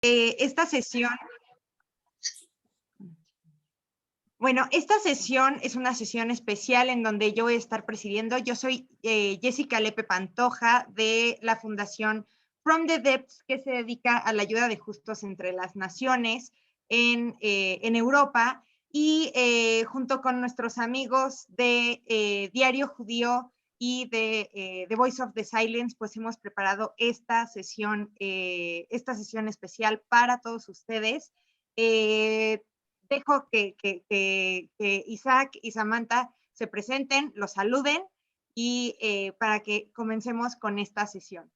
esta sesión. Bueno, esta sesión es una sesión especial en donde yo voy a estar presidiendo. Yo soy Jessica Lepe Pantoja de la Fundación From the Depths, que se dedica a la ayuda de justos entre las naciones en Europa. Y junto con nuestros amigos de Diario Judío y de The Voice of the Silence, pues hemos preparado esta sesión especial para todos ustedes. Dejo que Isaac y Samantha se presenten, los saluden y para que comencemos con esta sesión.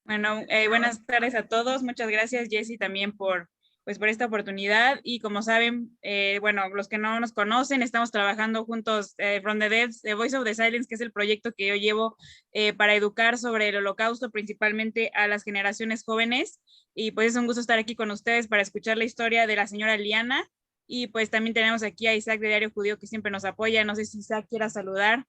Bueno, buenas tardes a todos. Muchas gracias, Jessie, también por esta oportunidad. Y como saben, bueno, los que no nos conocen, estamos trabajando juntos From the Depths, The Voice of the Silence, que es el proyecto que yo llevo para educar sobre el Holocausto, principalmente a las generaciones jóvenes. Y pues es un gusto estar aquí con ustedes para escuchar la historia de la señora Liana. Y pues también tenemos aquí a Isaac de Diario Judío, que siempre nos apoya. No sé si Isaac quiera saludar.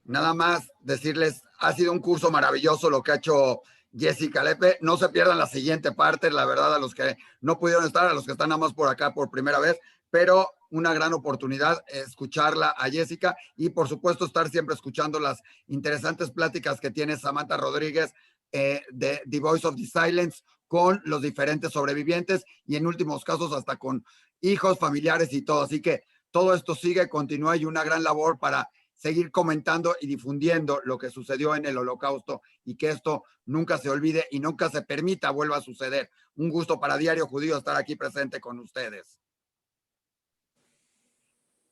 Nada más decirles, ha sido un curso maravilloso lo que ha hecho Jessica Lepe. No se pierdan la siguiente parte, la verdad, a los que no pudieron estar, a los que están nada más por acá por primera vez, pero una gran oportunidad escucharla a Jessica y por supuesto estar siempre escuchando las interesantes pláticas que tiene Samantha Rodríguez de The Voice of the Silence con los diferentes sobrevivientes y en últimos casos hasta con hijos, familiares y todo. Así que todo esto sigue, continúa y una gran labor para seguir comentando y difundiendo lo que sucedió en el Holocausto y que esto nunca se olvide y nunca se permita vuelva a suceder. Un gusto para Diario Judío estar aquí presente con ustedes.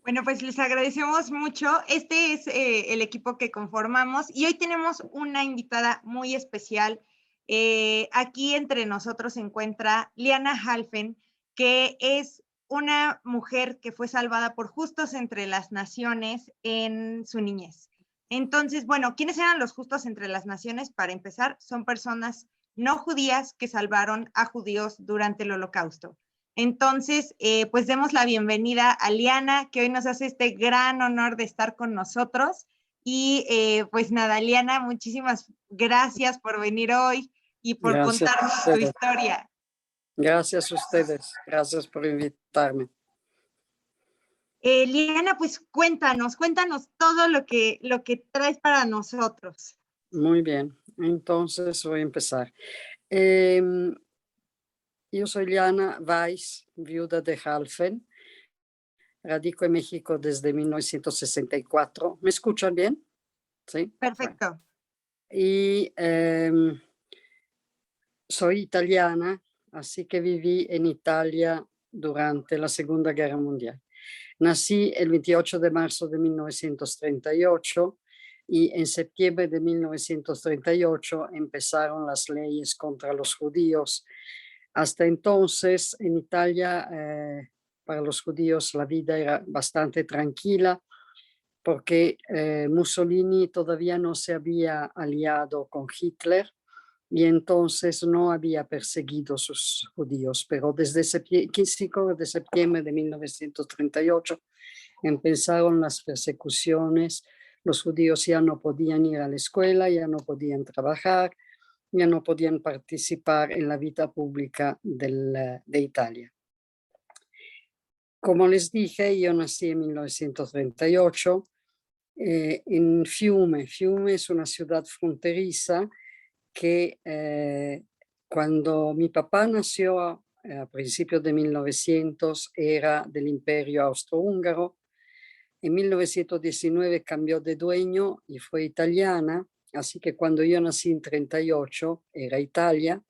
Bueno, pues les agradecemos mucho. Este es el equipo que conformamos y hoy tenemos una invitada muy especial. Aquí entre nosotros se encuentra Liana Halfen, que es una mujer que fue salvada por justos entre las naciones en su niñez. Entonces, bueno, ¿quiénes eran los justos entre las naciones? Para empezar, son personas no judías que salvaron a judíos durante el Holocausto. Entonces, pues demos la bienvenida a Liana, que hoy nos hace este gran honor de estar con nosotros. Y pues nada, Liana, muchísimas gracias por venir hoy y por contarnos tu historia. Gracias a ustedes, gracias por invitarme. Liana, pues cuéntanos todo lo que traes para nosotros. Muy bien, entonces voy a empezar. Yo soy Liana Weiss, viuda de Halfen. Radico en México desde 1964. ¿Me escuchan bien? Sí. Perfecto. Y soy italiana, así que viví en Italia durante la Segunda Guerra Mundial. Nací el 28 de marzo de 1938 y en septiembre de 1938 empezaron las leyes contra los judíos. Hasta entonces, en Italia, para los judíos la vida era bastante tranquila porque Mussolini todavía no se había aliado con Hitler y entonces no había perseguido a sus judíos, pero desde 5 de septiembre de 1938 empezaron las persecuciones. Los judíos ya no podían ir a la escuela, ya no podían trabajar, ya no podían participar en la vida pública de Italia. Como les dije, yo nací en 1938 en Fiume. Fiume es una ciudad fronteriza que cuando mi papá nació a principios de 1900 era del Imperio Austrohúngaro. En 1919 cambió de dueño y fue italiana, así que cuando yo nací en 38 era Italia.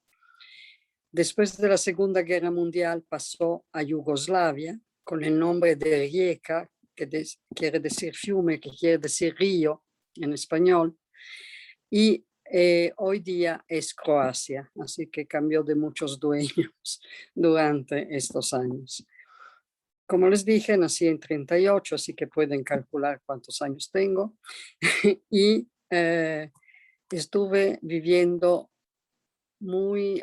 Después de la Segunda Guerra Mundial pasó a Yugoslavia con el nombre de Rijeka, que quiere decir fiume, que quiere decir río en español, y hoy día es Croacia, así que cambió de muchos dueños durante estos años. Como les dije, nací en 38, así que pueden calcular cuántos años tengo. Y estuve viviendo muy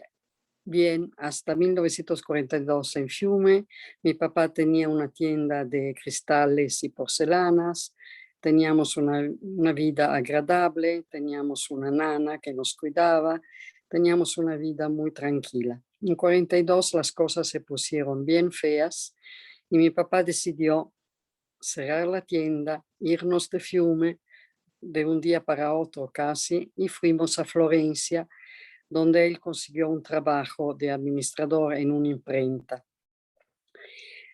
bien hasta 1942 en Fiume. Mi papá tenía una tienda de cristales y porcelanas. teníamos una vida agradable, teníamos una nana que nos cuidaba, teníamos una vida muy tranquila. En 42 las cosas se pusieron bien feas y mi papá decidió cerrar la tienda, irnos de Fiume de un día para otro casi, y fuimos a Florencia, donde él consiguió un trabajo de administrador en una imprenta.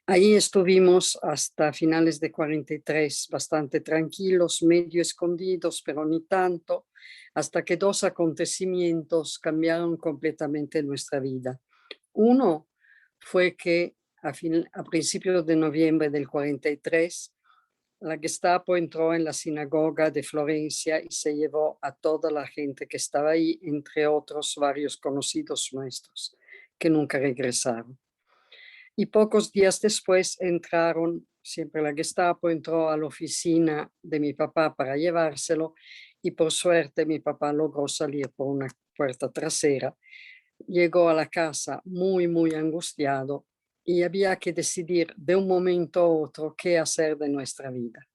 Ahí estuvimos hasta finales de 43, bastante tranquilos, medio escondidos, pero ni tanto, hasta que dos acontecimientos cambiaron completamente nuestra vida. Uno fue que a principios de noviembre del 43, la Gestapo entró en la sinagoga de Florencia y se llevó a toda la gente que estaba ahí, entre otros varios conocidos nuestros, que nunca regresaron. Y pocos días después siempre la Gestapo entró a la oficina de mi papá para llevárselo y por suerte mi papá logró salir por una puerta trasera. Llegó a la casa muy, muy angustiado y había que decidir de un momento a otro qué hacer de nuestra vida.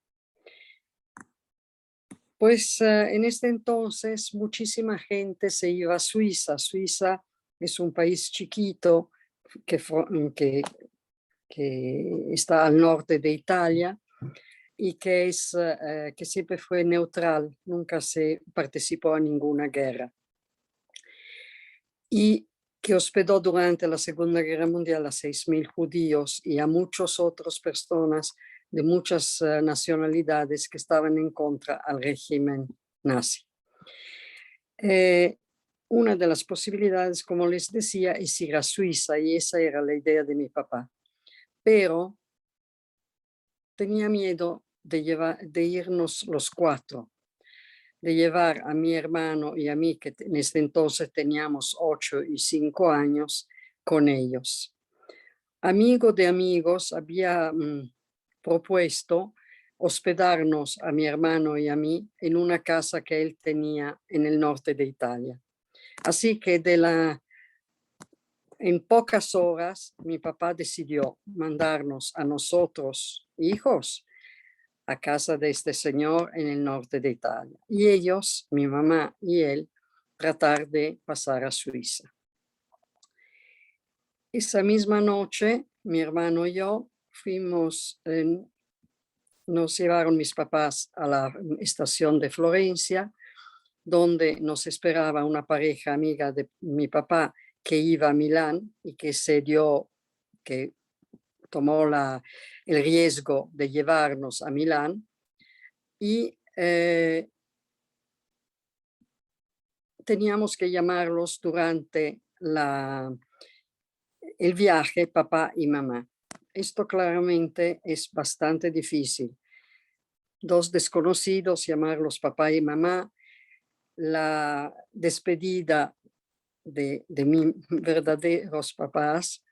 Pues en este entonces muchísima gente se iba a Suiza. Suiza es un país chiquito que está al norte de Italia y que siempre fue neutral, nunca se participó a ninguna guerra. Y que hospedó durante la Segunda Guerra Mundial a 6.000 judíos y a muchas otras personas de muchas nacionalidades que estaban en contra al régimen nazi. Una de las posibilidades, como les decía, es ir a Suiza, y esa era la idea de mi papá. Pero tenía miedo de irnos los cuatro, de llevar a mi hermano y a mí, que en este entonces teníamos 8 y 5 años, con ellos. Amigo de amigos había propuesto hospedarnos a mi hermano y a mí en una casa que él tenía en el norte de Italia. Así que en pocas horas mi papá decidió mandarnos a nosotros, hijos, a casa de este señor en el norte de Italia. Y ellos, mi mamá y él, tratar de pasar a Suiza. Esa misma noche, mi hermano y yo nos llevaron mis papás a la estación de Florencia, donde nos esperaba una pareja amiga de mi papá que iba a Milán y que tomó el riesgo de llevarnos a Milán. Y teníamos que llamarlos durante el viaje, papá y mamá. Esto claramente es bastante difícil. Dos desconocidos, llamarlos papá y mamá. La despedida de mis verdaderos papás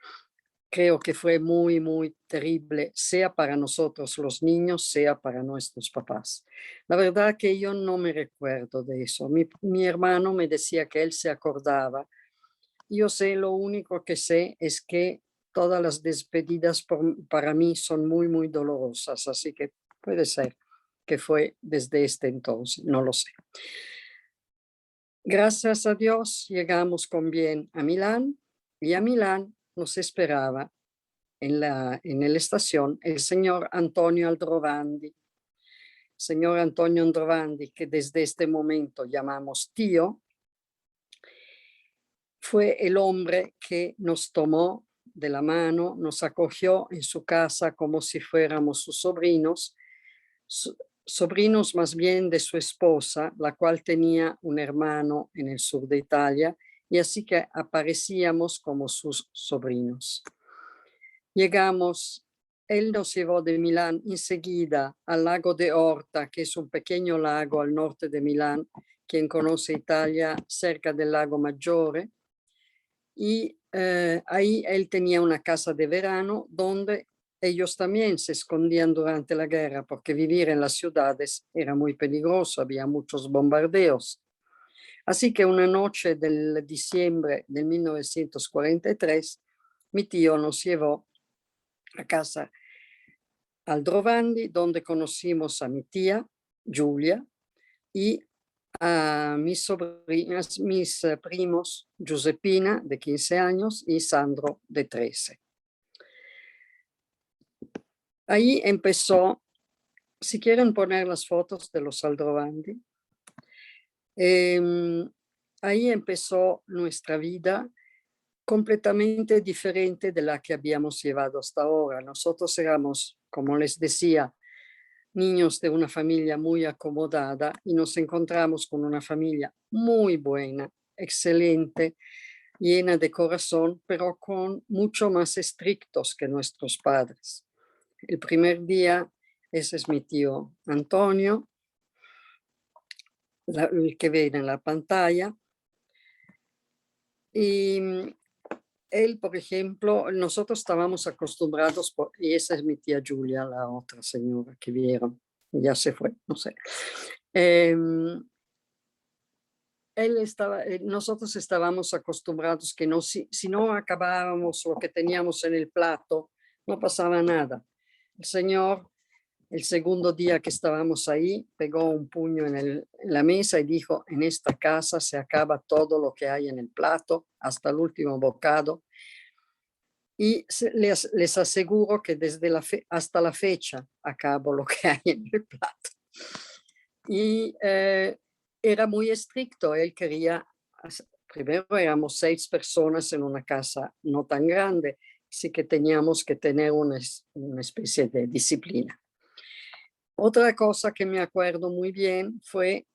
creo que fue muy, muy terrible, sea para nosotros los niños, sea para nuestros papás. La verdad que yo no me recuerdo de eso. Mi hermano me decía que él se acordaba. Yo sé, lo único que sé es que todas las despedidas para mí son muy, muy dolorosas, así que puede ser que fue desde este entonces, no lo sé. Gracias a Dios llegamos con bien a Milán, y a Milán nos esperaba en la estación el señor Antonio Aldrovandi. Señor Antonio Aldrovandi, que desde este momento llamamos tío, fue el hombre que nos tomó de la mano, nos acogió en su casa como si fuéramos sus sobrinos, sobrinos más bien de su esposa, la cual tenía un hermano en el sur de Italia, y así que aparecíamos como sus sobrinos. Llegamos, él nos llevó de Milán enseguida al lago de Orta, que es un pequeño lago al norte de Milán, quien conoce Italia, cerca del lago Maggiore, y ahí él tenía una casa de verano donde ellos también se escondían durante la guerra, porque vivir en las ciudades era muy peligroso, había muchos bombardeos. Así que una noche del diciembre de 1943, mi tío nos llevó Aldrovandi, donde conocimos a mi tía, Giulia, y a mis sobrinas, mis primos, Giuseppina, de 15 años, y Sandro, de 13. Ahí empezó, si quieren poner las fotos de los Aldrovandi, ahí empezó nuestra vida completamente diferente de la que habíamos llevado hasta ahora. Nosotros éramos, como les decía, niños de una familia muy acomodada y nos encontramos con una familia muy buena, excelente, llena de corazón, pero con mucho más estrictos que nuestros padres. El primer día, ese es mi tío Antonio, el que ven en la pantalla. Y él, por ejemplo, nosotros estábamos acostumbrados, y esa es mi tía Giulia, la otra señora que vieron, ya se fue, no sé. Nosotros estábamos acostumbrados que no, si no acabábamos lo que teníamos en el plato, no pasaba nada. El señor, el segundo día que estábamos ahí, pegó un puño en la mesa y dijo: en esta casa se acaba todo lo que hay en el plato, hasta el último bocado. Y les aseguro que desde hasta la fecha acabo lo que hay en el plato. Y era muy estricto, él quería, primero éramos 6 personas en una casa no tan grande, así que teníamos que tener una especie de disciplina. Otra cosa que me acuerdo muy bien fue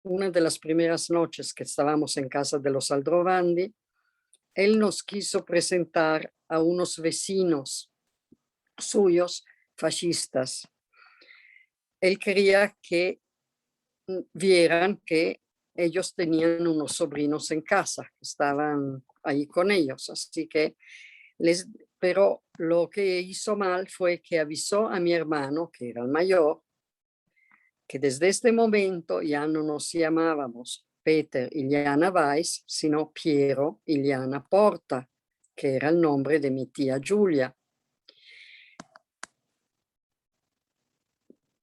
una de las primeras noches que estábamos en casa de los Aldrovandi. Él nos quiso presentar a unos vecinos suyos fascistas. Él quería que vieran que ellos tenían unos sobrinos en casa, que estaban ahí con ellos, así que pero lo que hizo mal fue que avisó a mi hermano, que era el mayor, que desde este momento ya no nos llamábamos Peter Iliana Weiss, sino Piero Iliana Porta, que era el nombre de mi tía Giulia.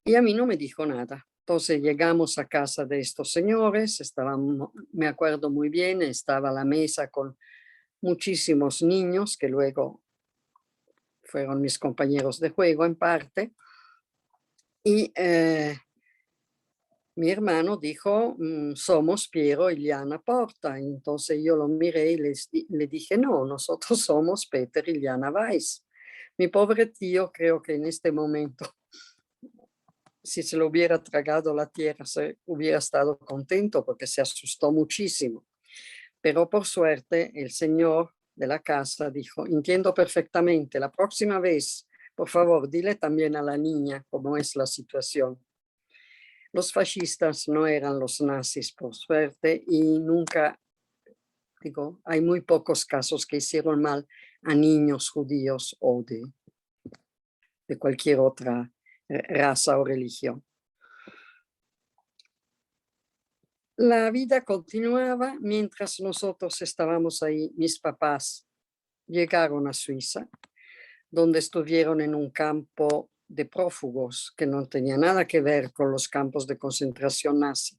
Y a mí no me dijo nada. Entonces llegamos a casa de estos señores, me acuerdo muy bien, estaba la mesa con muchísimos niños que luego fueron mis compañeros de juego en parte. Y mi hermano dijo: somos Piero y Liana Porta. Y entonces yo lo miré y le dije: no, nosotros somos Peter y Liana Weiss. Mi pobre tío, creo que en este momento, si se lo hubiera tragado la tierra, se hubiera estado contento porque se asustó muchísimo. Pero por suerte el señor de la casa dijo: entiendo perfectamente, la próxima vez, por favor, dile también a la niña cómo es la situación. Los fascistas no eran los nazis, por suerte, y nunca, digo, hay muy pocos casos que hicieron mal a niños judíos o de cualquier otra raza o religión. La vida continuaba mientras nosotros estábamos ahí. Mis papás llegaron a Suiza, donde estuvieron en un campo de prófugos que no tenía nada que ver con los campos de concentración nazi.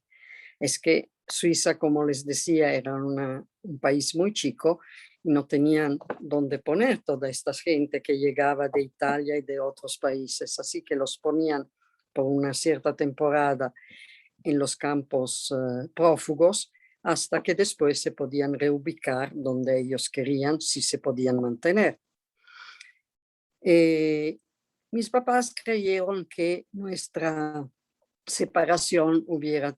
Es que Suiza, como les decía, era un país muy chico y no tenían dónde poner toda esta gente que llegaba de Italia y de otros países. Así que los ponían por una cierta temporada en los campos prófugos hasta que después se podían reubicar donde ellos querían, si se podían mantener. Mis papás creyeron que nuestra separación hubiera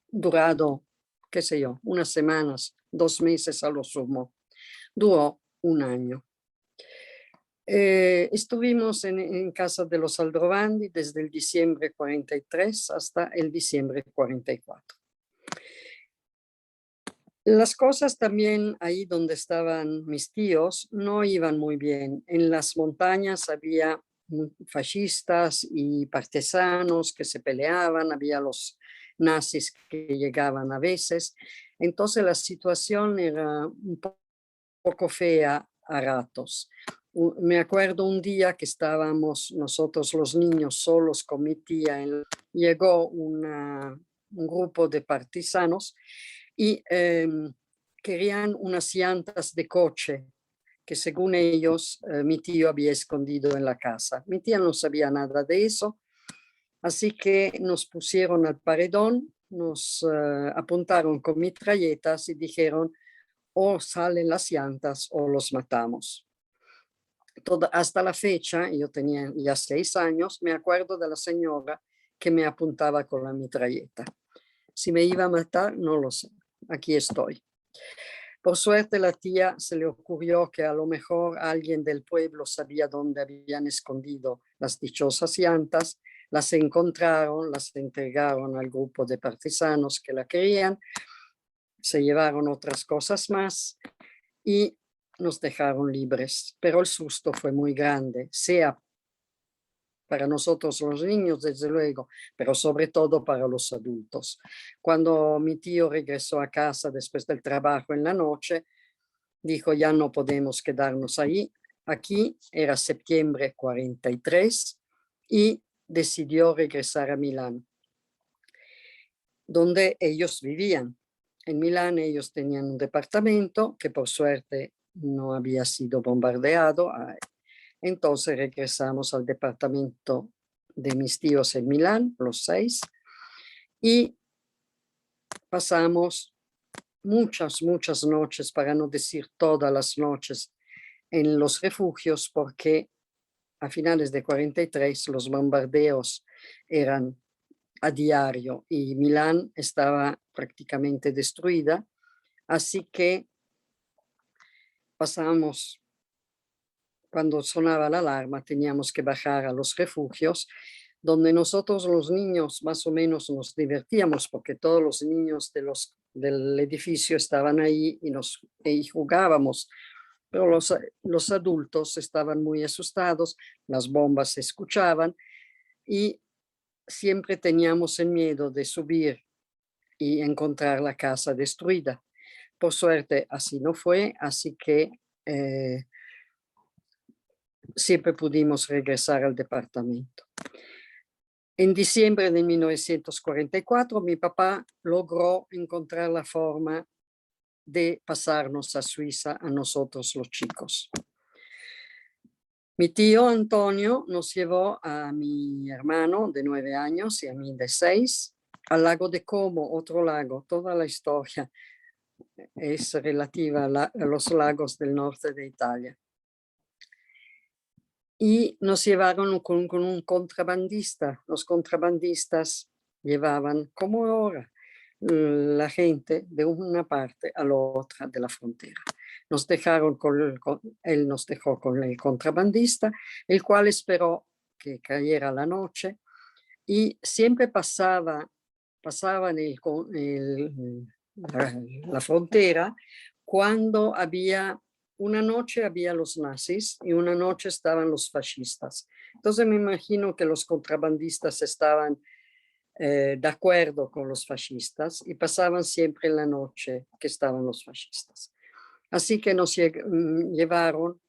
durado, qué sé yo, unas semanas, 2 meses a lo sumo. Duró 1 año. Estuvimos en casa de los Aldrovandi desde el diciembre 43 hasta el diciembre 44. Las cosas también ahí donde estaban mis tíos no iban muy bien. En las montañas había fascistas y partisanos que se peleaban, había los nazis que llegaban a veces. Entonces la situación era un poco fea a ratos. Me acuerdo un día que estábamos nosotros los niños solos con mi tía, llegó un grupo de partisanos y querían unas llantas de coche que según ellos mi tío había escondido en la casa. Mi tía no sabía nada de eso, así que nos pusieron al paredón, nos apuntaron con metralletas y dijeron o salen las llantas o los matamos. Hasta la fecha, yo tenía ya 6 años, me acuerdo de la señora que me apuntaba con la metralleta. Si me iba a matar, no lo sé. Aquí estoy. Por suerte, la tía se le ocurrió que a lo mejor alguien del pueblo sabía dónde habían escondido las dichosas llantas, las encontraron, las entregaron al grupo de partisanos que la querían, se llevaron otras cosas más y nos dejaron libres, pero el susto fue muy grande, sea para nosotros los niños, desde luego, pero sobre todo para los adultos. Cuando mi tío regresó a casa después del trabajo en la noche, dijo, ya no podemos quedarnos ahí. Aquí era septiembre 43 y decidió regresar a Milán, donde ellos vivían. En Milán ellos tenían un departamento que por suerte no había sido bombardeado. Entonces regresamos al departamento de mis tíos en Milán, los 6, y pasamos muchas noches, para no decir todas las noches, en los refugios, porque a finales de 43 los bombardeos eran a diario y Milán estaba prácticamente destruida, así que pasamos, cuando sonaba la alarma, teníamos que bajar a los refugios, donde nosotros los niños más o menos nos divertíamos, porque todos los niños del edificio estaban ahí y jugábamos, pero los adultos estaban muy asustados, las bombas se escuchaban y siempre teníamos el miedo de subir y encontrar la casa destruida. Por suerte así no fue, así que siempre pudimos regresar al departamento. En diciembre de 1944 mi papá logró encontrar la forma de pasarnos a Suiza a nosotros los chicos. Mi tío Antonio nos llevó a mi hermano de 9 años y a mí de 6 al lago de Como, otro lago. Toda la historia es relativa a los lagos del norte de Italia. Y nos llevaron con un contrabandista. Los contrabandistas llevaban, como ahora, la gente de una parte a la otra de la frontera. Él nos dejó con el contrabandista, el cual esperó que cayera la noche y siempre pasaban la frontera cuando una noche había los nazis y una noche estaban los fascistas. Entonces me imagino que los contrabandistas estaban de acuerdo con los fascistas y pasaban siempre la noche que estaban los fascistas. Así que nos llevaron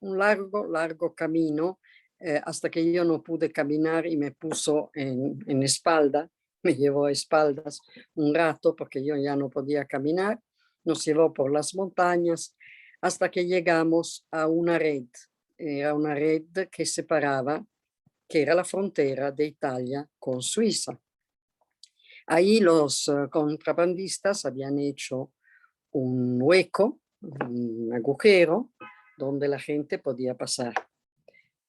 un largo camino hasta que yo no pude caminar y me puso en espalda, me llevó a espaldas un rato porque yo ya no podía caminar, nos llevó por las montañas hasta que llegamos a una red. Era una red que separaba, que era la frontera de Italia con Suiza. Ahí los contrabandistas habían hecho un hueco, un agujero, donde la gente podía pasar.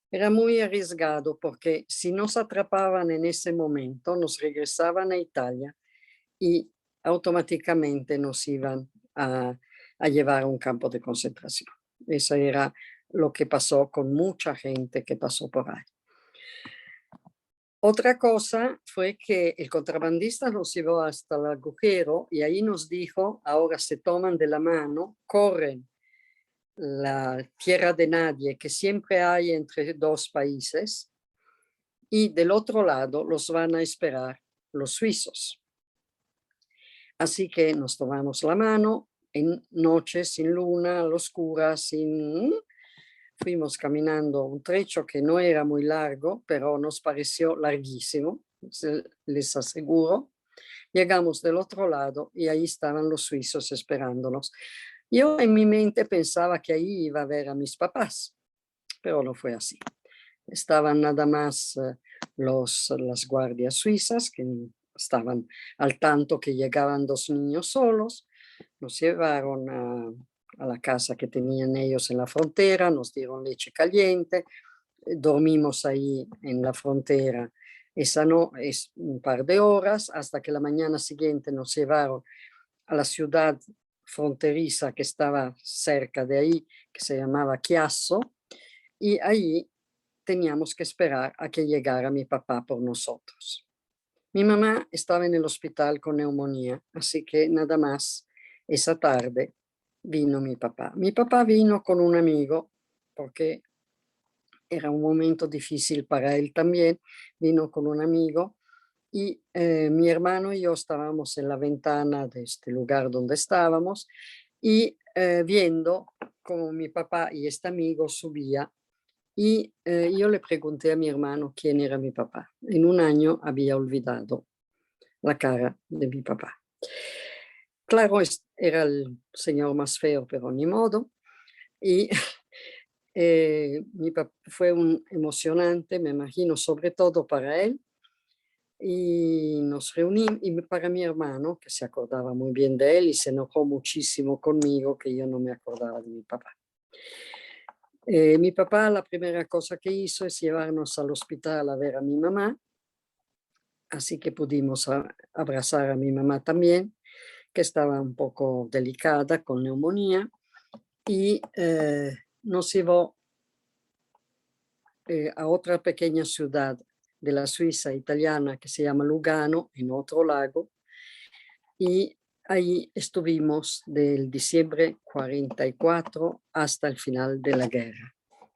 Era muy arriesgado porque si nos atrapaban en ese momento, nos regresaban a Italia y automáticamente nos iban a llevar a un campo de concentración. Eso era lo que pasó con mucha gente que pasó por ahí. Otra cosa fue que el contrabandista nos llevó hasta el agujero y ahí nos dijo, ahora se toman de la mano, corren la tierra de nadie que siempre hay entre dos países y del otro lado los van a esperar los suizos. Así que nos tomamos la mano en noche sin luna, a la oscura, fuimos caminando un trecho que no era muy largo, pero nos pareció larguísimo, les aseguro. Llegamos del otro lado y ahí estaban los suizos esperándonos. Yo en mi mente pensaba que ahí iba a ver a mis papás, pero no fue así. Estaban nada más las guardias suizas que estaban al tanto que llegaban 2 niños solos. Nos llevaron a la casa que tenían ellos en la frontera, nos dieron leche caliente, dormimos ahí en la frontera es un par de horas hasta que la mañana siguiente nos llevaron a la ciudad fronteriza que estaba cerca de ahí, que se llamaba Chiasso, y ahí teníamos que esperar a que llegara mi papá por nosotros. Mi mamá estaba en el hospital con neumonía, así que nada más esa tarde vino mi papá. Mi papá vino con un amigo porque era un momento difícil para él también, vino con un amigo y mi hermano y yo estábamos en la ventana de este lugar donde estábamos y viendo cómo mi papá y este amigo subía y yo le pregunté a mi hermano quién era mi papá. En un año había olvidado la cara de mi papá. Claro, era el señor más feo, pero ni modo. Y fue emocionante, me imagino, sobre todo para él. Y nos reunimos, y para mi hermano, que se acordaba muy bien de él y se enojó muchísimo conmigo que yo no me acordaba de mi papá. Mi papá, la primera cosa que hizo es llevarnos al hospital a ver a mi mamá, así que pudimos abrazar a mi mamá también, que estaba un poco delicada con neumonía, y nos llevó a otra pequeña ciudad de la Suiza italiana que se llama Lugano, en otro lago, y ahí estuvimos del diciembre 44 hasta el final de la guerra.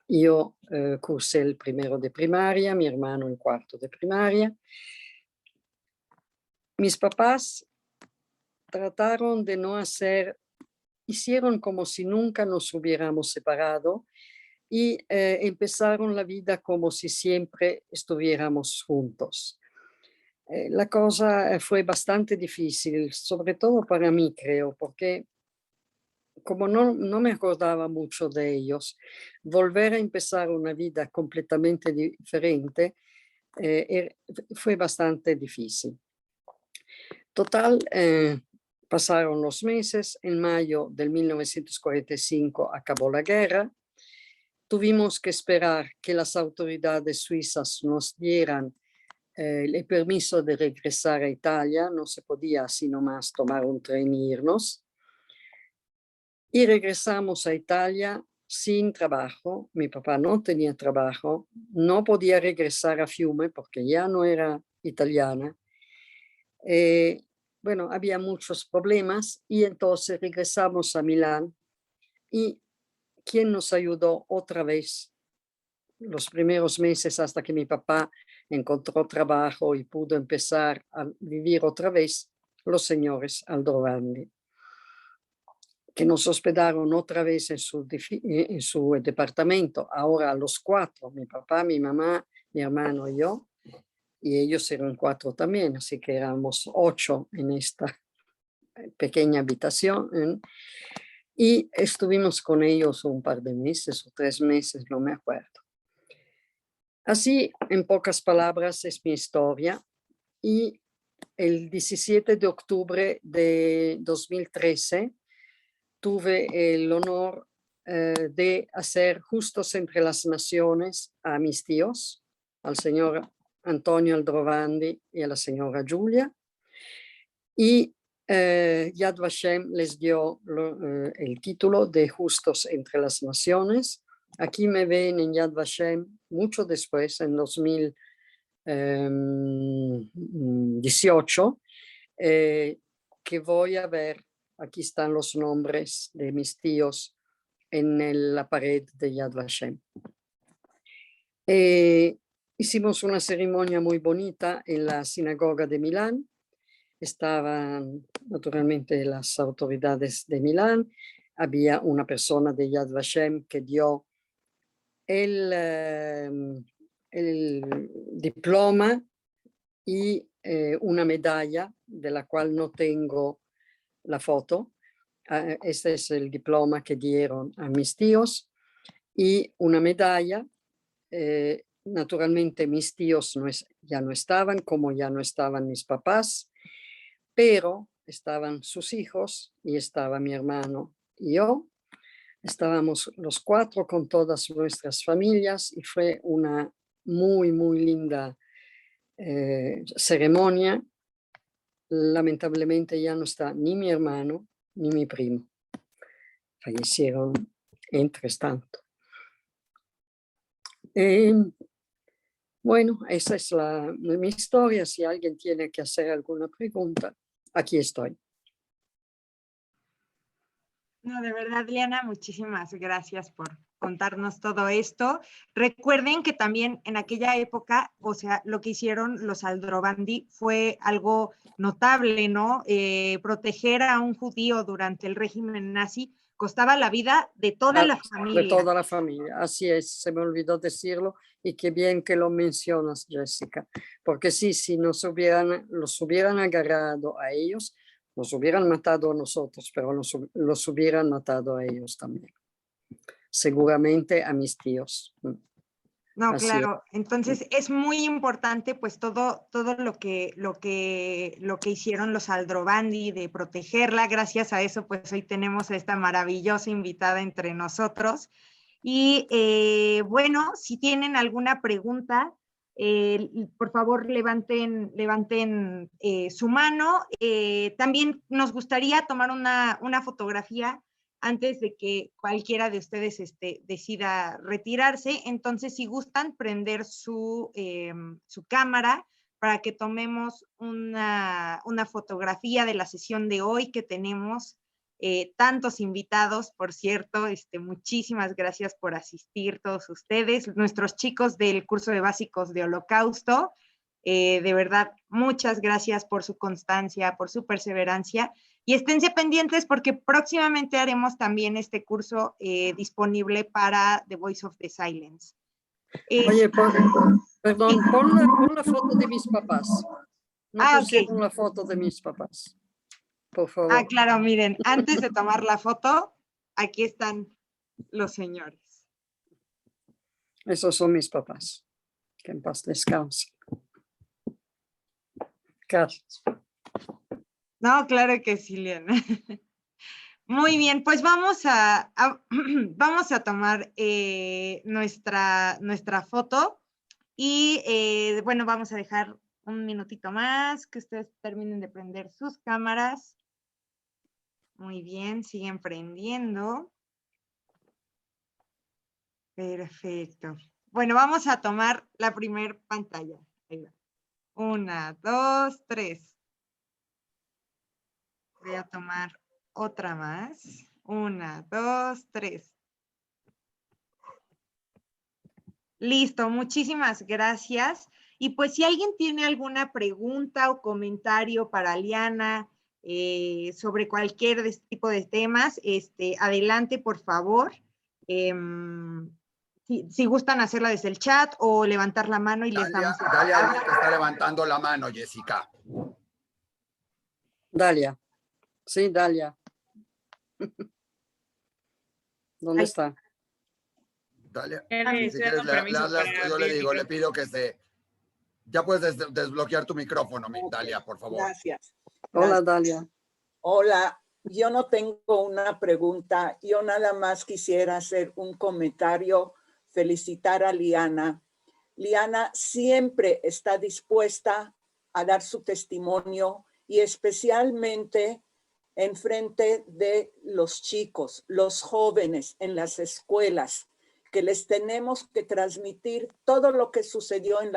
Yo cursé el primero de primaria, mi hermano el cuarto de primaria. Mis papás trataron de no hicieron como si nunca nos hubiéramos separado y empezaron la vida como si siempre estuviéramos juntos. La cosa fue bastante difícil, sobre todo para mí, creo, porque como no me acordaba mucho de ellos, volver a empezar una vida completamente diferente fue bastante difícil. Total, pasaron los meses, en mayo del 1945 acabó la guerra, tuvimos que esperar que las autoridades suizas nos dieran el permiso de regresar a Italia, no se podía así nomás tomar un tren e irnos. Y regresamos a Italia sin trabajo, mi papá no tenía trabajo, no podía regresar a Fiume porque ya no era italiana. Bueno, había muchos problemas y entonces regresamos a Milán y ¿quién nos ayudó otra vez los primeros meses hasta que mi papá encontró trabajo y pudo empezar a vivir otra vez? Los señores Aldrovandi, que nos hospedaron otra vez en su departamento, ahora a los 4, mi papá, mi mamá, mi hermano y yo, y ellos eran 4 también, así que éramos 8 en esta pequeña habitación, y estuvimos con ellos un par de meses o 3 meses, no me acuerdo. Así, en pocas palabras, es mi historia, y el 17 de octubre de 2013 tuve el honor de hacer Justos entre las Naciones a mis tíos, al señor Antonio Aldrovandi y a la señora Giulia, y Yad Vashem les dio el título de Justos entre las Naciones. Aquí me ven en Yad Vashem mucho después, en 2018, que voy a ver, aquí están los nombres de mis tíos en la pared de Yad Vashem. Hicimos una ceremonia muy bonita en la sinagoga de Milán. Estaban naturalmente las autoridades de Milán. Había una persona de Yad Vashem que dio el diploma y una medalla de la cual no tengo la foto. Este es el diploma que dieron a mis tíos y una medalla. Naturalmente mis tíos ya no estaban, como ya no estaban mis papás, pero estaban sus hijos y estaba mi hermano y yo. Estábamos los 4 con todas nuestras familias y fue una muy, muy linda ceremonia. Lamentablemente ya no está ni mi hermano ni mi primo. Fallecieron entre tanto. Bueno, esa es mi historia. Si alguien tiene que hacer alguna pregunta, aquí estoy. No, de verdad, Liana, muchísimas gracias por contarnos todo esto. Recuerden que también en aquella época, o sea, lo que hicieron los Aldrovandi fue algo notable, ¿no? Proteger a un judío durante el régimen nazi costaba la vida de toda la familia. De toda la familia, así es, se me olvidó decirlo y qué bien que lo mencionas, Jessica, porque sí, si los hubieran agarrado a ellos, nos hubieran matado a nosotros, pero los hubieran matado a ellos también. Seguramente a mis tíos. No, Así claro. Entonces es muy importante pues todo lo que hicieron los Aldrovandi de protegerla. Gracias a eso pues hoy tenemos a esta maravillosa invitada entre nosotros. Y bueno, si tienen alguna pregunta, por favor levanten su mano. También nos gustaría tomar una fotografía antes de que cualquiera de ustedes decida retirarse. Entonces, si gustan prender su cámara para que tomemos una fotografía de la sesión de hoy que tenemos tantos invitados, por cierto, muchísimas gracias por asistir todos ustedes, nuestros chicos del curso de básicos de Holocausto, de verdad, muchas gracias por su constancia, por su perseverancia, y esténse pendientes porque próximamente haremos también este curso disponible para The Voice of the Silence. Oye, perdón, pon la foto de mis papás. No pusieron okay. la foto de mis papás, por favor. Claro, miren, antes de tomar la foto, aquí están los señores. Esos son mis papás. Que en paz descansen. Gracias. No, claro que sí, Liana. Muy bien, pues vamos a tomar nuestra foto y bueno, vamos a dejar un minutito más que ustedes terminen de prender sus cámaras. Muy bien, siguen prendiendo. Perfecto. Bueno, vamos a tomar la primer pantalla. Ahí va. 1, 2, 3. Voy a tomar otra más. 1, 2, 3. Listo, muchísimas gracias. Y pues si alguien tiene alguna pregunta o comentario para Liana sobre cualquier de este tipo de temas, adelante, por favor. Si gustan hacerla desde el chat o levantar la mano y les damos. Dalia que está levantando la mano, Jessica. Dalia. Sí, Dalia. ¿Dónde está? Dalia, si quieres, yo le digo, le pido que ya puedes desbloquear tu micrófono, Dalia, por favor. Gracias. Hola, Dalia. Hola, yo no tengo una pregunta, yo nada más quisiera hacer un comentario, felicitar a Liana. Liana siempre está dispuesta a dar su testimonio y especialmente en frente de los chicos, los jóvenes en las escuelas, que les tenemos que transmitir todo lo que sucedió en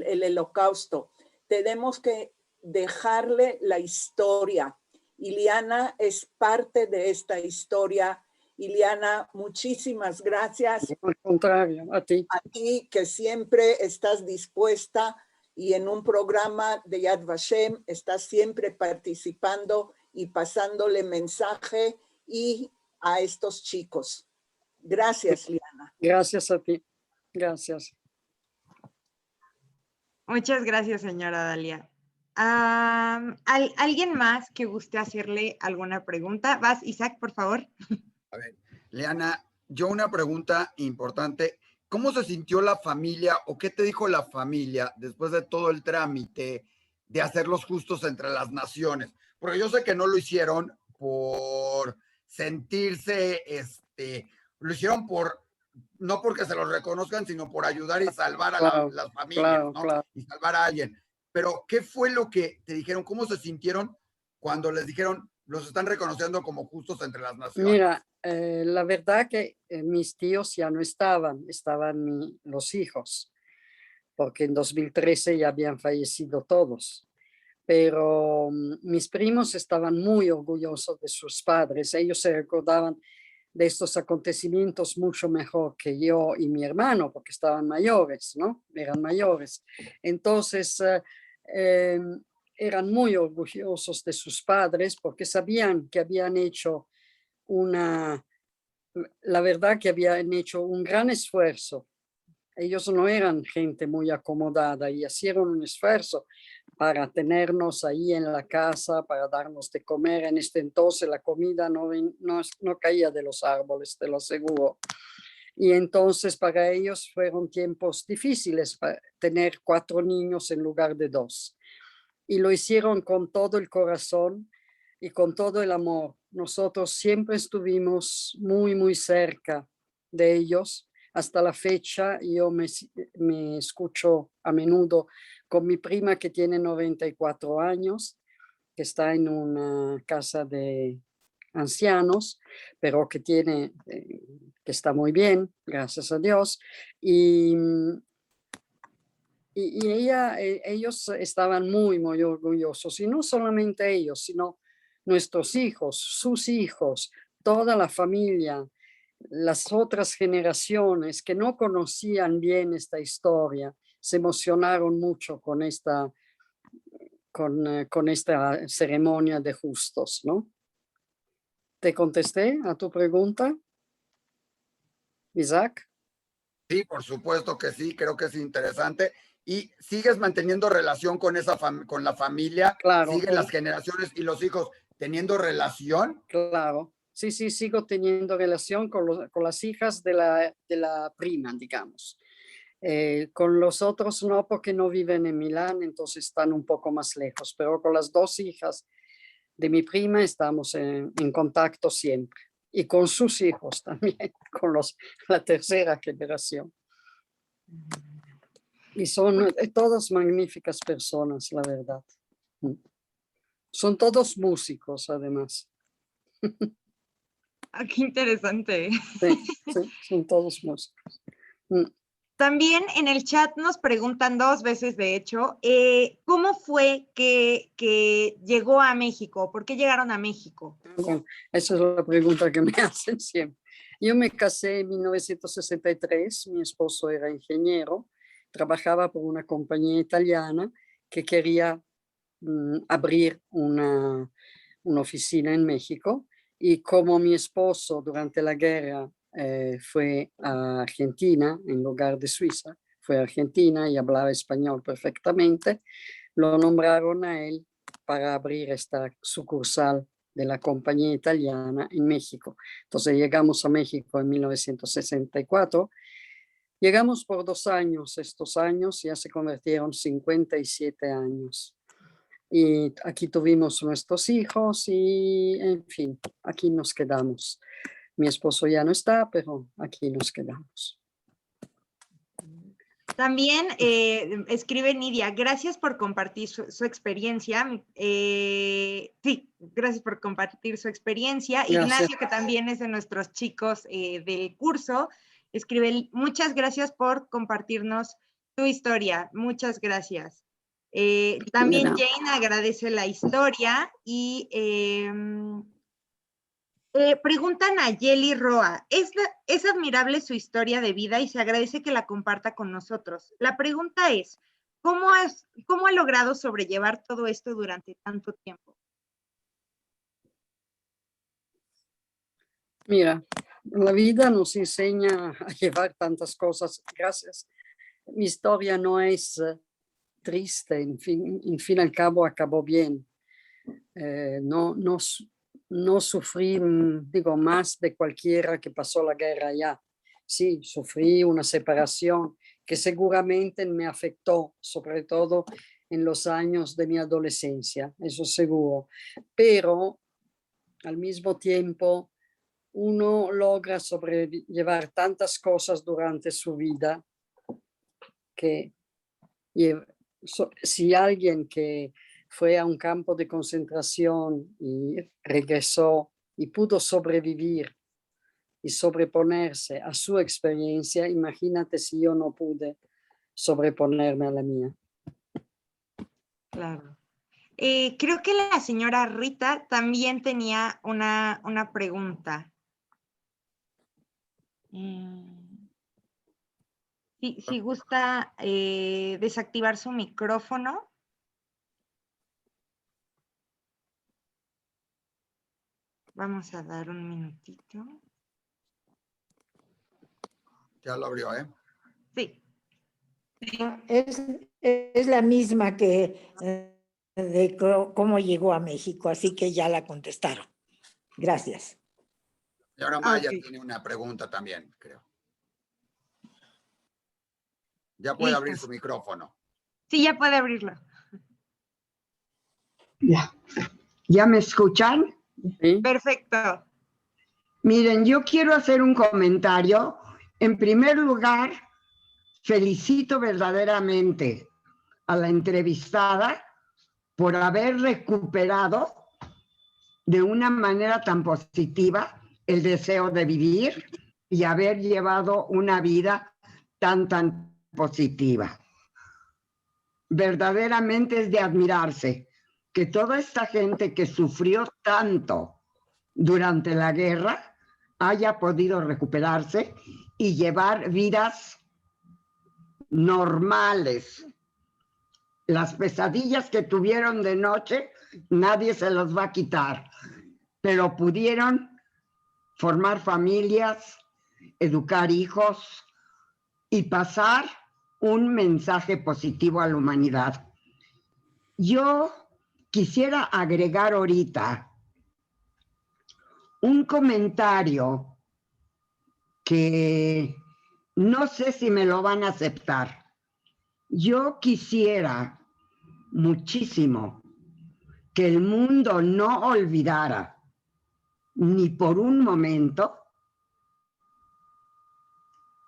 el Holocausto. Tenemos que dejarle la historia. Y Liana es parte de esta historia. Y Liana, muchísimas gracias. Al contrario, a ti. A ti que siempre estás dispuesta y en un programa de Yad Vashem estás siempre participando y pasándole mensaje y a estos chicos. Gracias, Liana. Gracias a ti. Gracias. Muchas gracias, señora Dalia. ¿Alguien más que guste hacerle alguna pregunta? Vas, Isaac, por favor. A ver, Liana, yo una pregunta importante. ¿Cómo se sintió la familia o qué te dijo la familia después de todo el trámite de hacer los justos entre las naciones? Porque yo sé que no lo hicieron por sentirse, lo hicieron no porque se los reconozcan, sino por ayudar y salvar a las familias, ¿no? Claro. Y salvar a alguien. Pero, ¿qué fue lo que te dijeron? ¿Cómo se sintieron cuando les dijeron, los están reconociendo como justos entre las naciones? Mira, la verdad que mis tíos ya no estaban los hijos, porque en 2013 ya habían fallecido todos. Pero mis primos estaban muy orgullosos de sus padres. Ellos se recordaban de estos acontecimientos mucho mejor que yo y mi hermano, porque estaban mayores, ¿no? Eran mayores. Entonces, eran muy orgullosos de sus padres porque sabían que habían hecho la verdad que habían hecho un gran esfuerzo. Ellos no eran gente muy acomodada y hicieron un esfuerzo para tenernos ahí en la casa, para darnos de comer. En este entonces la comida no caía de los árboles, te lo aseguro. Y entonces para ellos fueron tiempos difíciles para tener 4 niños en lugar de 2. Y lo hicieron con todo el corazón y con todo el amor. Nosotros siempre estuvimos muy, muy cerca de ellos. Hasta la fecha yo me escucho a menudo con mi prima que tiene 94 años, que está en una casa de ancianos, pero que está muy bien, gracias a Dios. Y ellos estaban muy, muy orgullosos, y no solamente ellos, sino nuestros hijos, sus hijos, toda la familia, las otras generaciones que no conocían bien esta historia, se emocionaron mucho con esta ceremonia de justos, ¿no? ¿Te contesté a tu pregunta, Isaac? Sí, por supuesto que sí, creo que es interesante. ¿Y sigues manteniendo relación con con la familia? Claro. ¿Siguen las generaciones y los hijos teniendo relación? Claro. Sí, sigo teniendo relación con las hijas de la prima, digamos. Con los otros no, porque no viven en Milán, entonces están un poco más lejos, pero con las 2 hijas de mi prima estamos en contacto siempre. Y con sus hijos también, con la tercera generación. Y son todas magníficas personas, la verdad. Son todos músicos, además. Qué interesante. Sí, son todos músicos. También en el chat nos preguntan 2 veces, de hecho, ¿cómo fue que llegó a México? ¿Por qué llegaron a México? Bueno, esa es la pregunta que me hacen siempre. Yo me casé en 1963, mi esposo era ingeniero, trabajaba por una compañía italiana que quería abrir una oficina en México, y como mi esposo durante la guerra fue a Argentina en lugar de Suiza, fue a Argentina y hablaba español perfectamente, lo nombraron a él para abrir esta sucursal de la compañía italiana en México. Entonces llegamos a México en 1964. Llegamos por 2 años, estos años ya se convirtieron 57 años. Y aquí tuvimos nuestros hijos y, en fin, aquí nos quedamos. Mi esposo ya no está, pero aquí nos quedamos. También escribe Nidia, gracias por compartir su experiencia. Sí, gracias por compartir su experiencia. Gracias. Ignacio, que también es de nuestros chicos del curso, escribe, muchas gracias por compartirnos tu historia. Muchas gracias. También Jane agradece la historia y preguntan a Yeli Roa, es admirable su historia de vida y se agradece que la comparta con nosotros. La pregunta es, ¿cómo ha logrado sobrellevar todo esto durante tanto tiempo? Mira, La vida nos enseña a llevar tantas cosas. Gracias. Mi historia no es triste, en fin al cabo acabó bien. No sufrí, digo, más de cualquiera que pasó la guerra allá. Sí, sufrí una separación que seguramente me afectó, sobre todo en los años de mi adolescencia, eso seguro. Pero al mismo tiempo, uno logra sobrellevar tantas cosas durante su vida que si alguien que fue a un campo de concentración y regresó y pudo sobrevivir y sobreponerse a su experiencia, imagínate si yo no pude sobreponerme a la mía. Claro. Creo que la señora Rita también tenía una pregunta. Si gusta desactivar su micrófono. Vamos a dar un minutito. Ya lo abrió, ¿eh? Sí. Es la misma que de cómo llegó a México, así que ya la contestaron. Gracias. Y ahora Maya Ok. tiene una pregunta también, creo. Ya puede abrir su micrófono. Sí, ya puede abrirlo. ¿Ya me escuchan? ¿Sí? Perfecto. Miren, yo quiero hacer un comentario. En primer lugar, felicito verdaderamente a la entrevistada por haber recuperado de una manera tan positiva el deseo de vivir y haber llevado una vida tan positiva. Verdaderamente es de admirarse que toda esta gente que sufrió tanto durante la guerra haya podido recuperarse y llevar vidas normales. Las pesadillas que tuvieron de noche, nadie se los va a quitar, pero pudieron formar familias, educar hijos y pasar un mensaje positivo a la humanidad. Yo quisiera agregar ahorita un comentario que no sé si me lo van a aceptar. Yo quisiera muchísimo que el mundo no olvidara ni por un momento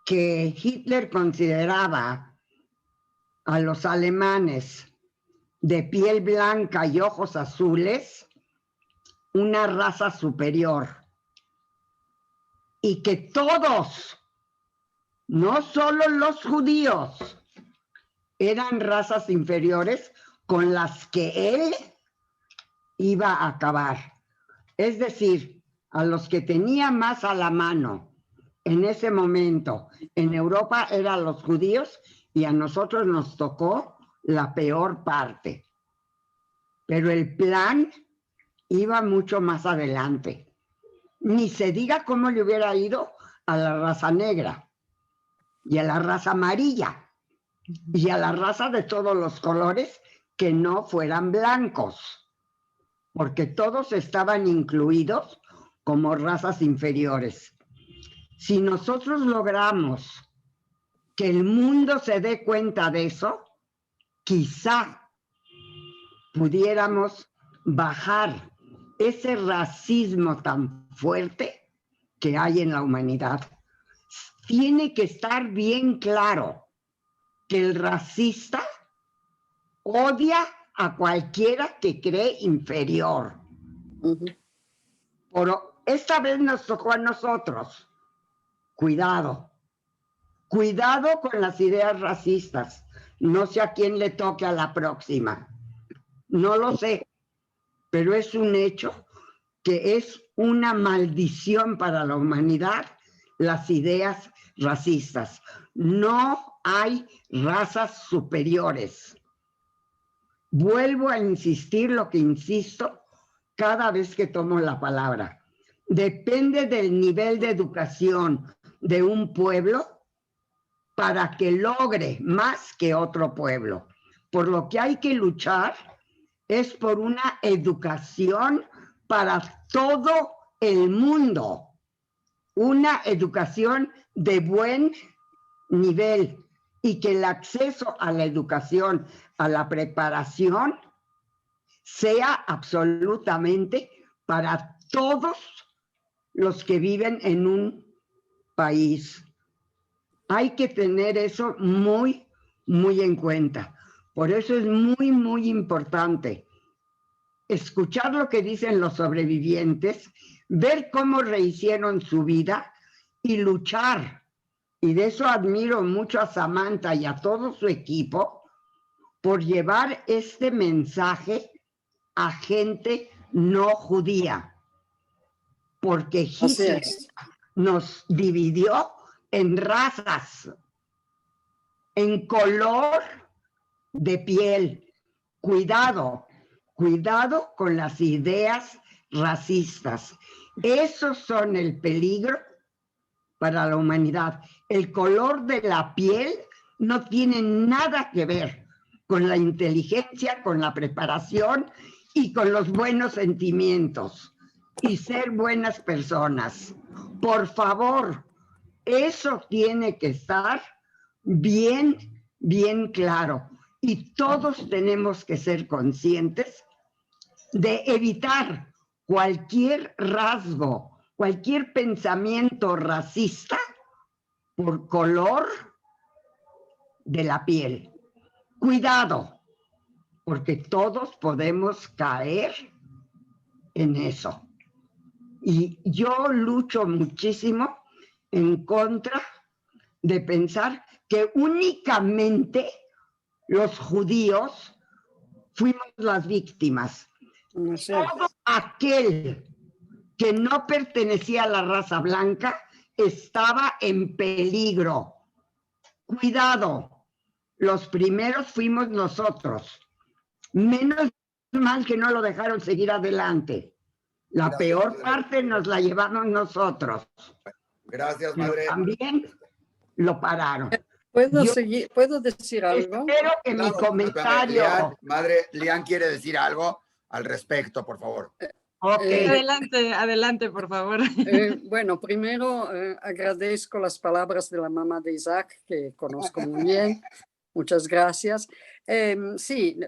que Hitler consideraba a los alemanes de piel blanca y ojos azules una raza superior y que todos, no solo los judíos, eran razas inferiores con las que él iba a acabar. Es decir, a los que tenía más a la mano en ese momento en Europa eran los judíos y a nosotros nos tocó la peor parte. Pero el plan iba mucho más adelante. Ni se diga cómo le hubiera ido a la raza negra y a la raza amarilla y a la raza de todos los colores que no fueran blancos, porque todos estaban incluidos como razas inferiores. Si nosotros logramos que el mundo se dé cuenta de eso, quizá pudiéramos bajar ese racismo tan fuerte que hay en la humanidad. Tiene que estar bien claro que el racista odia a cualquiera que cree inferior. Pero esta vez nos tocó a nosotros. Cuidado. Cuidado con las ideas racistas. No sé a quién le toque a la próxima. No lo sé. Pero es un hecho que es una maldición para la humanidad las ideas racistas. No hay razas superiores. Vuelvo a insistir lo que insisto cada vez que tomo la palabra. depende del nivel de educación de un pueblo para que logre más que otro pueblo. Por lo que hay que luchar es por una educación para todo el mundo, una educación de buen nivel y que el acceso a la educación, a la preparación, sea absolutamente para todos los que viven en un país. Hay que tener eso muy, muy en cuenta. Por eso es muy, muy importante escuchar lo que dicen los sobrevivientes, ver cómo rehicieron su vida y luchar. Y de eso admiro mucho a Samantha y a todo su equipo por llevar este mensaje a gente no judía. Porque Hitler nos dividió en razas, en color de piel. Cuidado, cuidado con las ideas racistas. Esos son el peligro para la humanidad. El color de la piel no tiene nada que ver con la inteligencia, con la preparación y con los buenos sentimientos y ser buenas personas. Por favor, eso tiene que estar bien, bien claro. Y todos tenemos que ser conscientes de evitar cualquier rasgo, cualquier pensamiento racista por color de la piel. Cuidado, porque todos podemos caer en eso. Y yo lucho muchísimo en contra de pensar que únicamente los judíos fuimos las víctimas. No sé. Todo aquel que no pertenecía a la raza blanca estaba en peligro. Cuidado, los primeros fuimos nosotros. Menos mal que no lo dejaron seguir adelante. La peor parte nos la llevamos nosotros. Gracias, Pero madre. también lo pararon. ¿Puedo Yo seguir? ¿Puedo decir algo? espero que mi Claro, comentario... Lian quiere decir algo al respecto, por favor. Ok. Adelante, adelante, por favor. Bueno, primero agradezco las palabras de la mamá de Isaac, que conozco muy bien. Muchas gracias. Sí,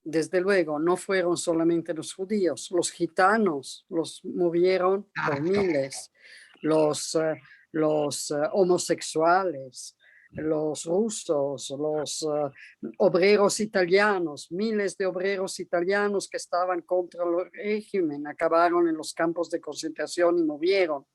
desde luego, no fueron solamente los judíos, los gitanos los murieron por miles, los homosexuales, los rusos, los obreros italianos, miles de obreros italianos que estaban contra el régimen, acabaron en los campos de concentración y murieron.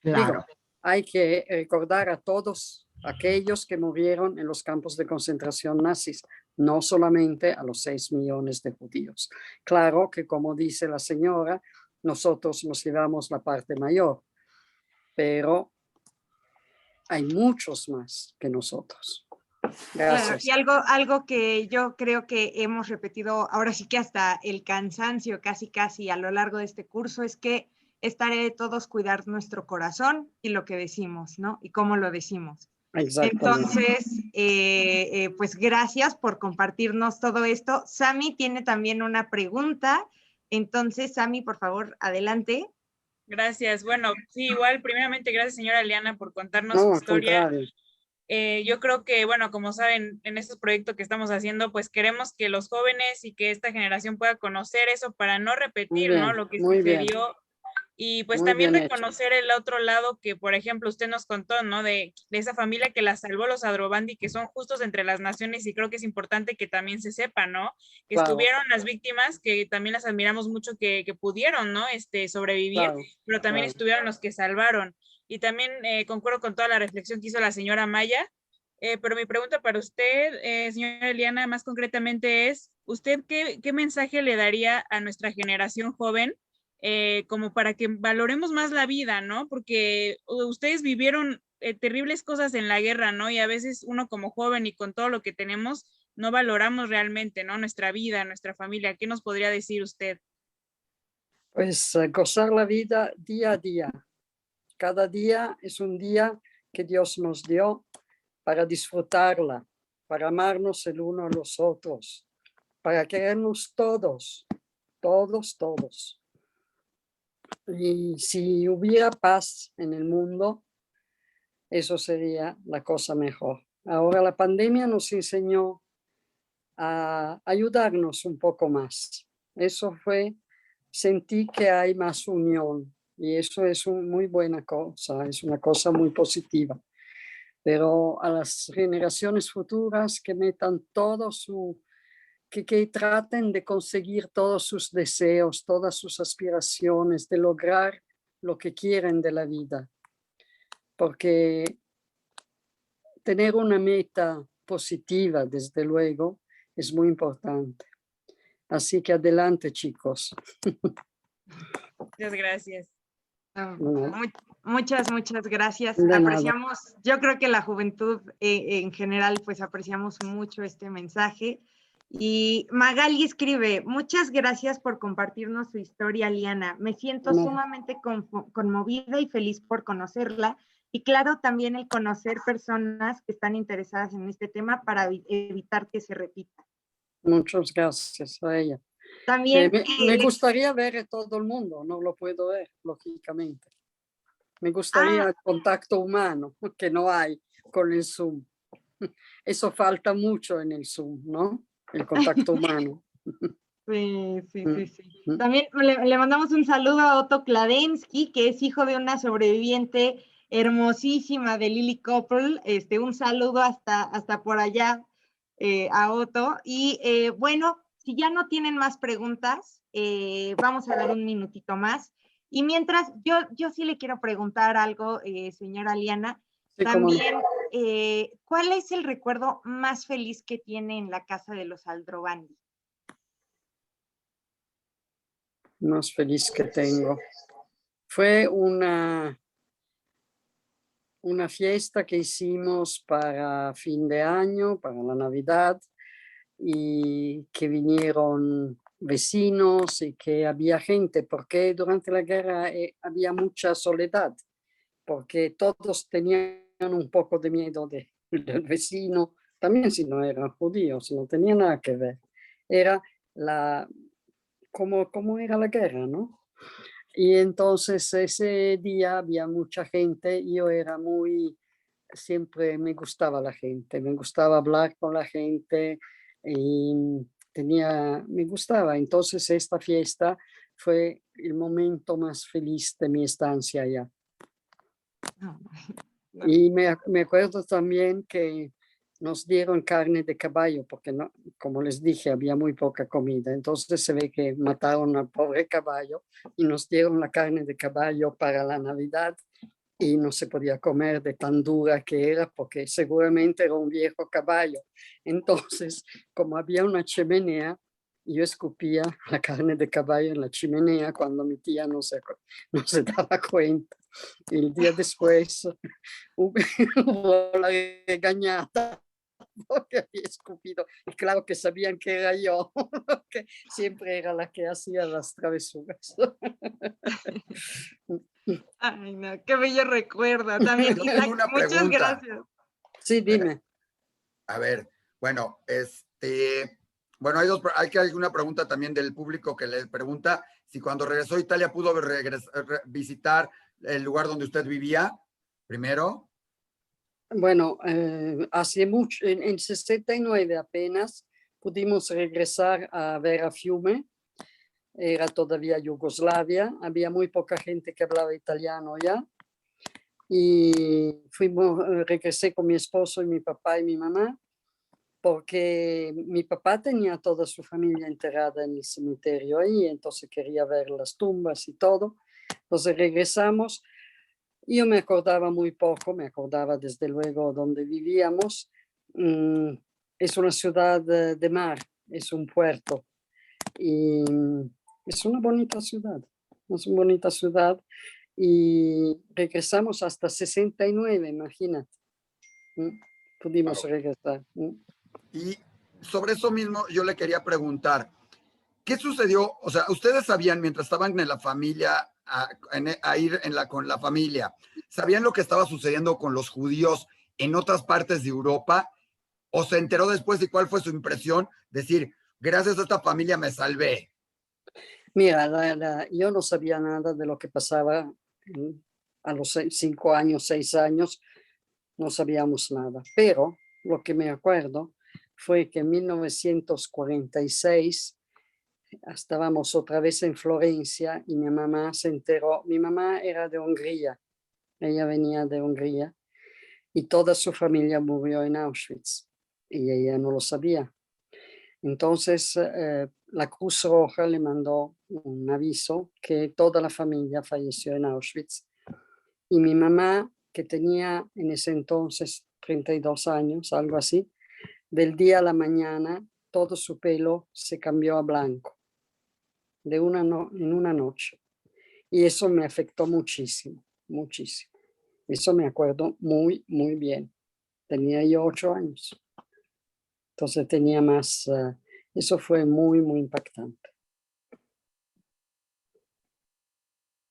Claro. Digo, hay que recordar a todos aquellos que murieron en los campos de concentración nazis, no solamente a los 6 millones de judíos. Claro que, como dice la señora, nosotros nos llevamos la parte mayor, pero hay muchos más que nosotros. Gracias. Y algo que yo creo que hemos repetido ahora sí que hasta el cansancio casi a lo largo de este curso es que es tarea de todos cuidar nuestro corazón y lo que decimos, ¿no? Y cómo lo decimos. Entonces, pues gracias por compartirnos todo esto. Sami tiene también una pregunta. Entonces, Sami, por favor, adelante. Gracias. Bueno, sí, igual, primeramente, gracias, señora Liana, por contarnos No, su al historia. contrario. Yo creo que, bueno, como saben, en estos proyectos que estamos haciendo, pues queremos que los jóvenes y que esta generación pueda conocer eso para no repetir, bien, ¿no? Lo que muy bien. sucedió. Y pues Muy también bien hecho. reconocer el otro lado que, por ejemplo, usted nos contó, ¿no? De esa familia que la salvó los Adrobandi, que son justos entre las naciones, y creo que es importante que también se sepa, ¿no? Que Claro. estuvieron las víctimas, que también las admiramos mucho, que pudieron, ¿no? Sobrevivir, Claro, pero también claro. estuvieron los que salvaron. Y también concuerdo con toda la reflexión que hizo la señora Maya, pero mi pregunta para usted, señora Eliana, más concretamente es, ¿usted qué mensaje le daría a nuestra generación joven como para que valoremos más la vida, ¿no? Porque ustedes vivieron terribles cosas en la guerra, ¿no? Y a veces uno como joven y con todo lo que tenemos, no valoramos realmente, ¿no? Nuestra vida, nuestra familia. ¿Qué nos podría decir usted? Pues gozar la vida día a día. Cada día es un día que Dios nos dio para disfrutarla, para amarnos el uno a los otros, para querernos todos, todos, todos. Y si hubiera paz en el mundo, eso sería la cosa mejor. Ahora la pandemia nos enseñó a ayudarnos un poco más. Eso fue, sentí que hay más unión y eso es una muy buena cosa, es una cosa muy positiva. Pero a las generaciones futuras que metan todo su, que traten de conseguir todos sus deseos, todas sus aspiraciones, de lograr lo que quieren de la vida. Porque tener una meta positiva, desde luego, es muy importante. Así que adelante, chicos. Muchas gracias. Muchas gracias. De nada. Apreciamos, yo creo que la juventud en general, pues apreciamos mucho este mensaje. Y Magali escribe, muchas gracias por compartirnos su historia, Liana. Me siento sumamente conmovida y feliz por conocerla. Y claro, también el conocer personas que están interesadas en este tema para evitar que se repita. Muchas gracias a ella. También me gustaría ver a todo el mundo, no lo puedo ver, lógicamente. Me gustaría el contacto humano, que no hay con el Zoom. Eso falta mucho en el Zoom, ¿no? El contacto humano. Sí. También le mandamos un saludo a Otto Kladensky, que es hijo de una sobreviviente hermosísima de Lily Koppel. Un saludo hasta por allá a Otto. Y bueno, si ya no tienen más preguntas, vamos a dar un minutito más. Y mientras, yo sí le quiero preguntar algo, señora Liana. Sí, también, ¿cuál es el recuerdo más feliz que tiene en la casa de los Aldrovandi? Más feliz que tengo. Fue una fiesta que hicimos para fin de año, para la Navidad, y que vinieron vecinos y que había gente, porque durante la guerra había mucha soledad, porque todos tenían un poco de miedo del vecino, también si no eran judíos, no tenía nada que ver. Era como era la guerra, ¿no? Y entonces ese día había mucha gente, yo era siempre me gustaba la gente, me gustaba hablar con la gente y me gustaba. Entonces esta fiesta fue el momento más feliz de mi estancia allá. Y me acuerdo también que nos dieron carne de caballo, porque no, como les dije, había muy poca comida. Entonces se ve que mataron al pobre caballo y nos dieron la carne de caballo para la Navidad y no se podía comer de tan dura que era, porque seguramente era un viejo caballo. Entonces, como había una chimenea, yo escupía la carne de caballo en la chimenea cuando mi tía no se daba cuenta. Y el día después hubo la regañada porque había escupido. Y claro que sabían que era yo, que siempre era la que hacía las travesuras. Ay, no, qué bello recuerdo. También, Isaac, muchas gracias. Sí, dime. A ver, bueno, bueno, hay una pregunta también del público que le pregunta si cuando regresó a Italia pudo visitar el lugar donde usted vivía, primero. Bueno, hace mucho, en 69 apenas pudimos regresar a ver a Fiume. Era todavía Yugoslavia, había muy poca gente que hablaba italiano ya. Y regresé con mi esposo y mi papá y mi mamá, porque mi papá tenía toda su familia enterrada en el cementerio ahí, entonces quería ver las tumbas y todo. Entonces regresamos. Yo me acordaba muy poco, me acordaba desde luego donde vivíamos. Es una ciudad de mar, es un puerto. Y es una bonita ciudad, y regresamos hasta 69, imagínate. Pudimos regresar. Y sobre eso mismo yo le quería preguntar, ¿qué sucedió? O sea, ustedes sabían mientras estaban en la familia, con la familia, ¿sabían lo que estaba sucediendo con los judíos en otras partes de Europa? ¿O se enteró después y cuál fue su impresión? Decir, gracias a esta familia me salvé. Mira, yo no sabía nada de lo que pasaba a los 5 años, 6 años, no sabíamos nada. Pero lo que me acuerdo fue que en 1946 estábamos otra vez en Florencia y mi mamá se enteró. Mi mamá era de Hungría, ella venía de Hungría y toda su familia murió en Auschwitz y ella no lo sabía. Entonces la Cruz Roja le mandó un aviso que toda la familia falleció en Auschwitz. Y mi mamá, que tenía en ese entonces 32 años, algo así, del día a la mañana todo su pelo se cambió a blanco, en una noche. Y eso me afectó muchísimo, muchísimo. Eso me acuerdo muy, muy bien. Tenía yo 8 años. Entonces tenía más, eso fue muy, muy impactante.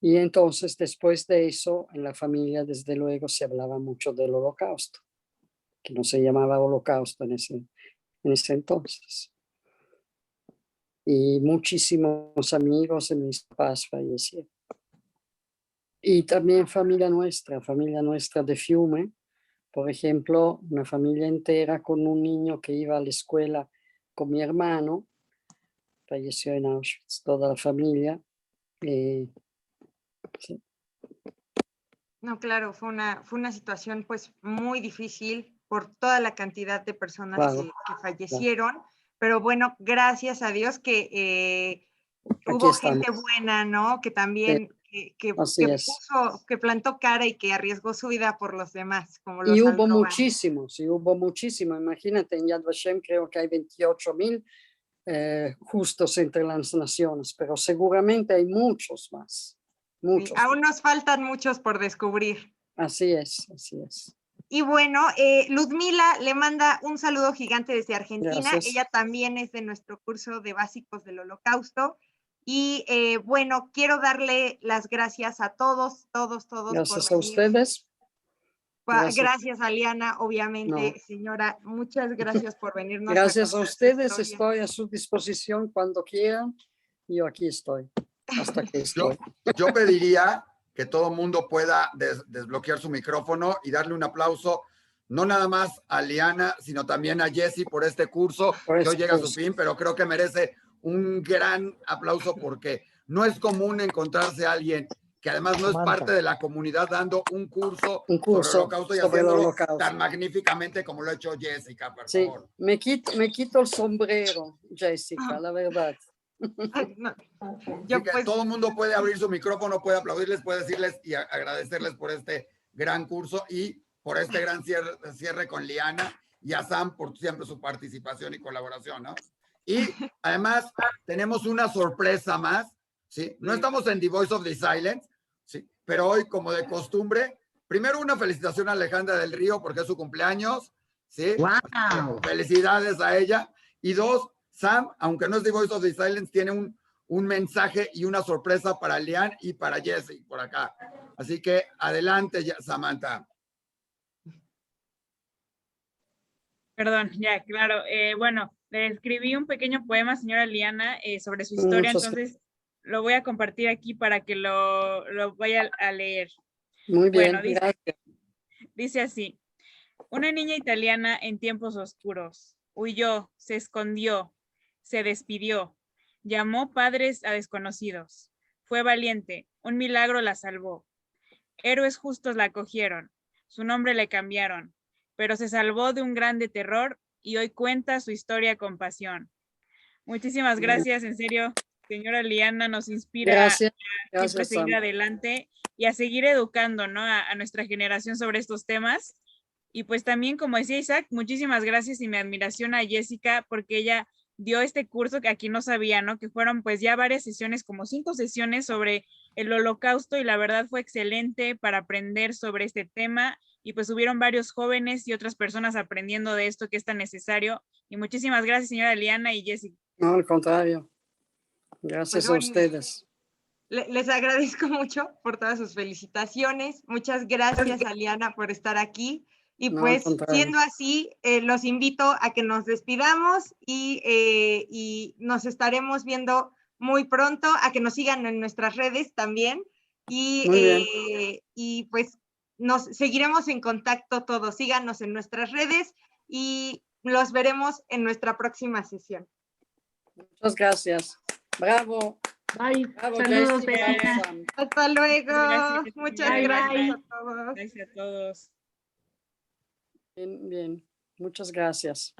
Y entonces después de eso, en la familia desde luego se hablaba mucho del Holocausto, que no se llamaba Holocausto en ese entonces. Y muchísimos amigos de mis papás fallecieron. Y también familia nuestra de Fiume, por ejemplo, una familia entera con un niño que iba a la escuela con mi hermano, falleció en Auschwitz, toda la familia. Sí. No, claro, fue una situación pues muy difícil por toda la cantidad de personas Claro, que fallecieron, claro. Pero bueno, gracias a Dios que hubo gente buena, ¿no? Que también que plantó cara y que arriesgó su vida por los demás, como los y hubo Aldovan. muchísimos. Imagínate, en Yad Vashem creo que hay 28,000 justos entre las naciones, pero seguramente hay muchos más. Muchos. Sí, aún nos faltan muchos por descubrir. Así es, así es. Y bueno, Ludmila le manda un saludo gigante desde Argentina. Gracias. Ella también es de nuestro curso de básicos del Holocausto. Y bueno, quiero darle las gracias a todos. Gracias a ustedes. Gracias a Liana, obviamente, no. Señora. Muchas gracias por venirnos. Gracias a ustedes. Estoy a su disposición cuando quieran. Yo aquí estoy. Hasta que estoy. Yo pediría que todo mundo pueda desbloquear su micrófono y darle un aplauso, no nada más a Liana, sino también a Jessie por este curso, que hoy llega a su fin, pero creo que merece un gran aplauso porque no es común encontrarse a alguien que además no es parte de la comunidad dando un curso sobre el Holocausto y haciéndolo tan magníficamente como lo ha hecho Jessica, por favor. Me quito el sombrero, Jessica, la verdad. Pues, todo el mundo puede abrir su micrófono, puede aplaudirles, puede decirles y agradecerles por este gran curso y por este gran cierre con Liana y a Sam por siempre su participación y colaboración, ¿no? Y además tenemos una sorpresa más, ¿sí? No estamos en The Voice of the Silence, ¿sí? Pero hoy, como de costumbre, primero una felicitación a Alejandra del Río porque es su cumpleaños, ¿sí? ¡Wow! Felicidades a ella. Y 2, Sam, aunque no es The Voice of the Silence, tiene un mensaje y una sorpresa para Lian y para Jessie por acá. Así que adelante, Samantha. Perdón, ya, claro. Bueno, le escribí un pequeño poema, señora Liana, sobre su historia, entonces lo voy a compartir aquí para que lo vaya a leer. Muy bien, bueno, gracias. Dice así: una niña italiana en tiempos oscuros, huyó, se escondió, se despidió, llamó padres a desconocidos, fue valiente, un milagro la salvó. Héroes justos la acogieron, su nombre le cambiaron, pero se salvó de un grande terror y hoy cuenta su historia con pasión. Muchísimas gracias, en serio, señora Liana, nos inspira a siempre seguir adelante y a seguir educando, ¿no? a nuestra generación sobre estos temas. Y pues también, como decía Isaac, muchísimas gracias y mi admiración a Jessica porque ella dio este curso que aquí no sabía, ¿no? Que fueron pues ya varias sesiones, como 5 sesiones sobre el Holocausto y la verdad fue excelente para aprender sobre este tema y pues hubieron varios jóvenes y otras personas aprendiendo de esto que es tan necesario. Y muchísimas gracias, señora Liana y Jessica. No, al contrario. Gracias Pues a bueno, ustedes. les agradezco mucho por todas sus felicitaciones. Muchas gracias a Liana por estar aquí. Y No, al pues contrario. siendo así, los invito a que nos despidamos y nos estaremos viendo muy pronto, a que nos sigan en nuestras redes también. Muy bien. Y pues nos seguiremos en contacto todos. Síganos en nuestras redes y los veremos en nuestra próxima sesión. Muchas gracias. Bravo. Bye. Bravo, Saludos, Jessy, bravo, Bettina. Sam. Hasta luego. Gracias. Muchas Bye, gracias bye. a todos. Gracias a todos. Bien, bien. Muchas gracias.